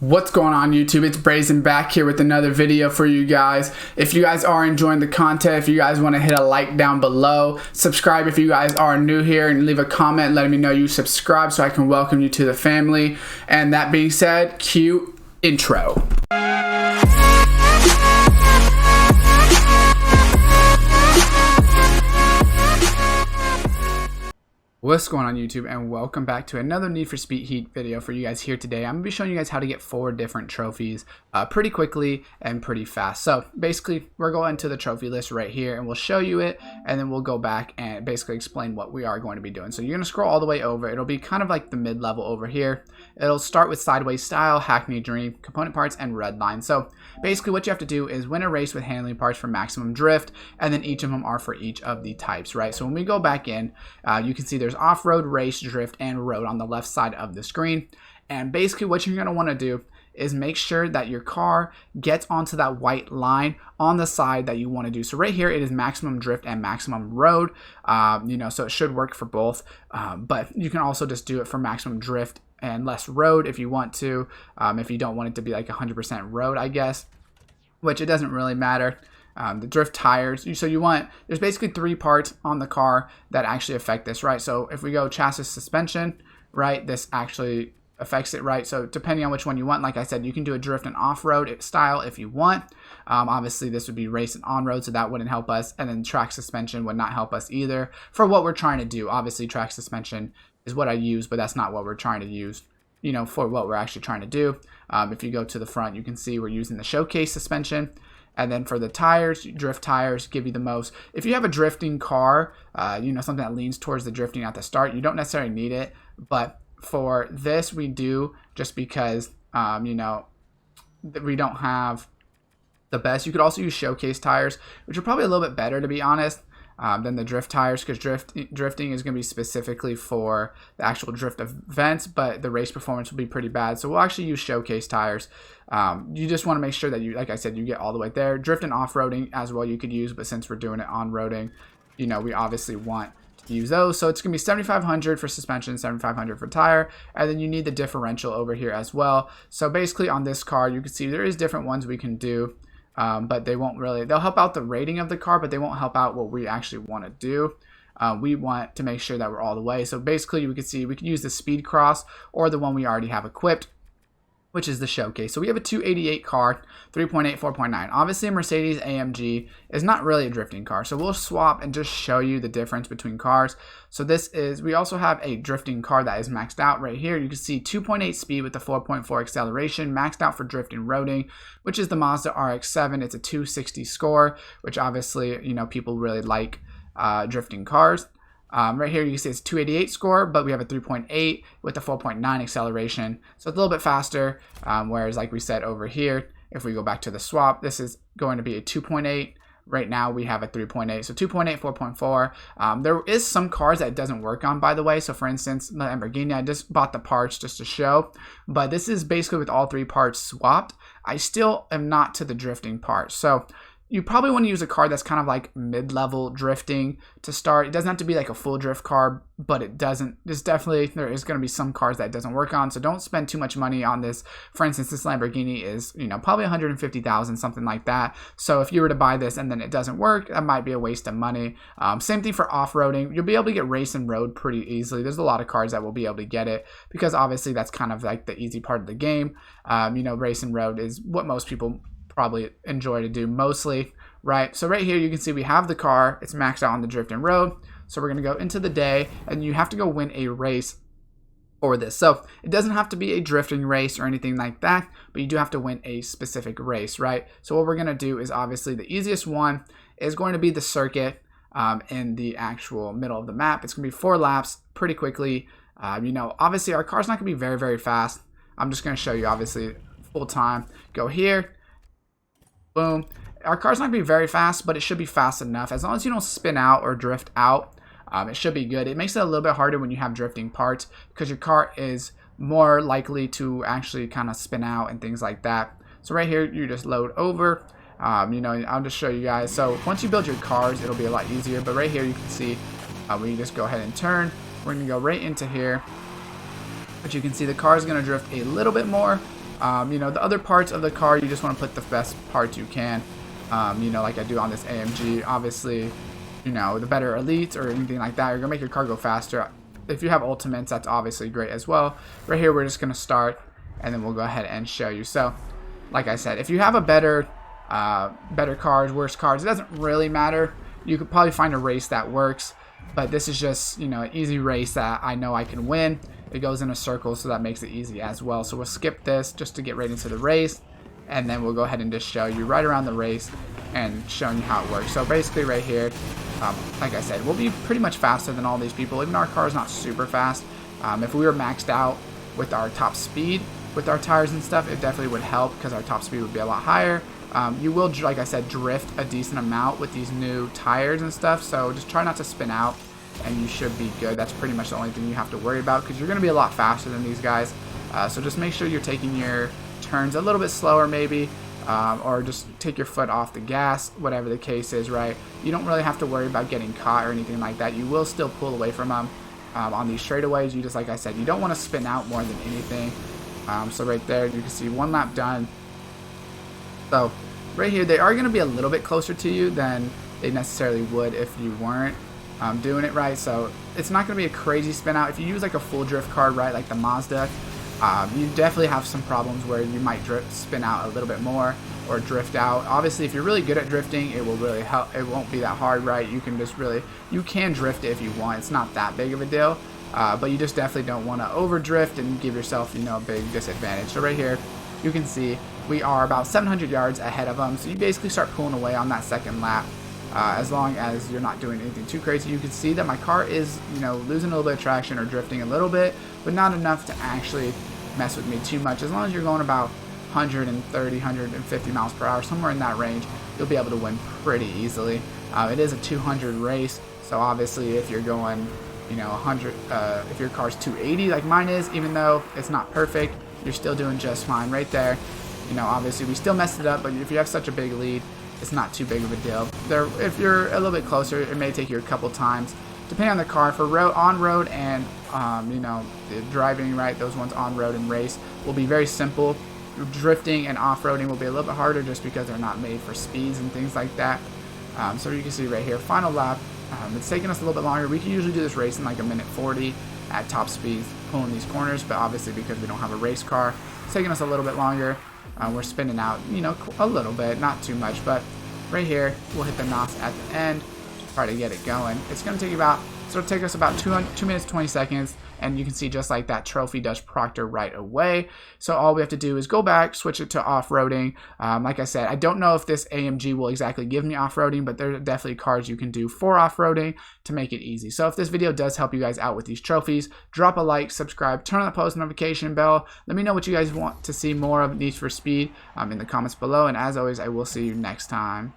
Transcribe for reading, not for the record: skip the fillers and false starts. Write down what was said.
What's going on YouTube? It's Brazen back here with another video for you guys. If you guys are enjoying the content, if you guys want to hit a like down below, subscribe if you guys are new here, and leave a comment letting me know you subscribe so I can welcome you to the family. And that being said, cue intro. What's going on YouTube, and welcome back to another Need for Speed Heat video for you guys here today. I'm going to be showing you guys how to get 4 different trophies pretty quickly and pretty fast. So basically we're going to the trophy list right here and we'll show you it, and then we'll go back and basically explain what we are going to be doing. So you're going to scroll all the way over. It'll be kind of like the mid-level over here. It'll start with Sideways Style, Hackney Dream, Component Parts, and Redline. So basically what you have to do is win a race with handling parts for maximum drift, and then each of them are for each of the types, right? So when we go back in, you can see there's off-road, race, drift, and road on the left side of the screen. And basically what you're going to want to do is make sure that your car gets onto that white line on the side that you want to do. So right here it is maximum drift and maximum road, so it should work for both, but you can also just do it for maximum drift and less road if you want to, if you don't want it to be like 100% road, I guess, which it doesn't really matter. The drift tires, there's basically 3 parts on the car that actually affect this, right? So if we go chassis suspension, right, this actually affects it, right? So depending on which one you want, like I said, you can do a drift and off-road style if you want. Obviously this would be race and on-road, so that wouldn't help us, and then track suspension would not help us either for what we're trying to do. Obviously track suspension is what I use, but that's not what we're trying to use, for what we're actually trying to do. If you go to the front, you can see we're using the showcase suspension. And then for the tires, drift tires give you the most. If you have a drifting car, something that leans towards the drifting at the start, you don't necessarily need it. But for this, we do, just because, we don't have the best. You could also use showcase tires, which are probably a little bit better, to be honest, than the drift tires, because drifting is going to be specifically for the actual drift events, but the race performance will be pretty bad. So we'll actually use showcase tires. You just want to make sure that you, like I said, you get all the way there. Drift and off-roading as well you could use, but since we're doing it on-roading, we obviously want to use those. So it's going to be 7,500 for suspension, 7,500 for tire, and then you need the differential over here as well. So basically on this car, you can see there is different ones we can do. But they'll help out the rating of the car, but they won't help out what we actually want to do. We want to make sure that we're all the way. So basically we can use the speed cross or the one we already have equipped, which is the showcase. So we have a 288 car, 3.8, 4.9. Obviously a Mercedes AMG is not really a drifting car. So we'll swap and just show you the difference between cars. So we also have a drifting car that is maxed out right here. You can see 2.8 speed with the 4.4 acceleration, maxed out for drift and roading, which is the Mazda RX-7. It's a 260 score, which obviously, people really like drifting cars. Right here you can see it's 288 score, but we have a 3.8 with the 4.9 acceleration, so it's a little bit faster, whereas like we said over here, if we go back to the swap, this is going to be a 2.8. Right now we have a 3.8, so 2.8, 4.4. There is some cars that it doesn't work on, by the way. So for instance, the Lamborghini, I just bought the parts just to show, but this is basically with all 3 parts swapped. I still am not to the drifting part. So you probably want to use a car that's kind of like mid-level drifting to start. It doesn't have to be like a full drift car, but there is going to be some cars that it doesn't work on. So don't spend too much money on this. For instance, this Lamborghini is, probably 150,000, something like that. So if you were to buy this and then it doesn't work, that might be a waste of money. Same thing for off-roading. You'll be able to get race and road pretty easily. There's a lot of cars that will be able to get it, because obviously that's kind of like the easy part of the game. Race and road is what most people probably enjoy to do mostly, right? So right here you can see we have the car, it's maxed out on the drift and road. So we're going to go into the day, and you have to go win a race for this. So it doesn't have to be a drifting race or anything like that, but you do have to win a specific race, right? So what we're going to do is, obviously the easiest one is going to be the circuit in the actual middle of the map. It's going to be 4 laps pretty quickly. Obviously our car's not going to be very, very fast. I'm just going to show you, obviously, full time. Go here. Boom. Our car's not going to be very fast, but it should be fast enough. As long as you don't spin out or drift out, it should be good. It makes it a little bit harder when you have drifting parts, because your car is more likely to actually kind of spin out and things like that. So right here, you just load over. I'll just show you guys. So once you build your cars, it'll be a lot easier. But right here, you can see when you just go ahead and turn, we're going to go right into here. But you can see the car is going to drift a little bit more. You know, the other parts of the car, you just want to put the best parts you can. You know, like I do on this AMG. Obviously, you know, the better elites or anything like that, you're gonna make your car go faster. If you have ultimates, that's obviously great as well. Right here, we're just gonna start, and then we'll go ahead and show you. So, like I said, if you have a better cars, worse cars, it doesn't really matter. You could probably find a race that works, but this is just, you know, an easy race that I know I can win. It goes in a circle, so that makes it easy as well. So we'll skip this just to get right into the race, and then we'll go ahead and just show you right around the race and showing you how it works. So basically right here, like I said, we'll be pretty much faster than all these people. Even our car is not super fast. If we were maxed out with our top speed, with our tires and stuff, it definitely would help because our top speed would be a lot higher. You will, like I said, drift a decent amount with these new tires and stuff, so just try not to spin out and you should be good. That's pretty much the only thing you have to worry about because you're going to be a lot faster than these guys. So just make sure you're taking your turns a little bit slower maybe, or just take your foot off the gas, whatever the case is, right? You don't really have to worry about getting caught or anything like that. You will still pull away from them on these straightaways. You just, like I said, you don't want to spin out more than anything. So right there, you can see 1 lap done. So right here, they are going to be a little bit closer to you than they necessarily would if you weren't doing it right. So it's not going to be a crazy spin out. If you use like a full drift card, right, like the Mazda, you definitely have some problems where you might spin out a little bit more or drift out. Obviously, if you're really good at drifting, it will really help. It won't be that hard, right? You can just you can drift it if you want. It's not that big of a deal. But you just definitely don't want to over drift and give yourself, you know, a big disadvantage. So right here, you can see we are about 700 yards ahead of them. So you basically start pulling away on that second lap. As long as you're not doing anything too crazy, you can see that my car is, you know, losing a little bit of traction or drifting a little bit, but not enough to actually mess with me too much. As long as you're going about 130, 150 miles per hour, somewhere in that range, you'll be able to win pretty easily. It is a 200 race, so obviously if you're going, you know, 100, if your car's 280 like mine is, even though it's not perfect, you're still doing just fine right there. You know, obviously we still messed it up, but if you have such a big lead, it's not too big of a deal. If you're a little bit closer, it may take you a couple times, depending on the car. For on road and you know, the driving, right, those ones on road and race will be very simple. Drifting and off-roading will be a little bit harder just because they're not made for speeds and things like that. So you can see right here, final lap. It's taking us a little bit longer. We can usually do this race in like a minute 40 at top speeds, pulling these corners, but obviously because we don't have a race car, it's taking us a little bit longer. We're spinning out, you know, a little bit, not too much, but right here, we'll hit the NOS at the end, try to get it going. It's going to take us about 2 minutes 20 seconds, and you can see just like that, trophy does proctor right away. So all we have to do is go back, switch it to off-roading. Like I said, I don't know if this AMG will exactly give me off-roading, but there are definitely cards you can do for off-roading to make it easy. So if this video does help you guys out with these trophies, drop a like, subscribe, turn on the post notification bell. Let me know what you guys want to see more of Need for Speed in the comments below, and as always, I will see you next time.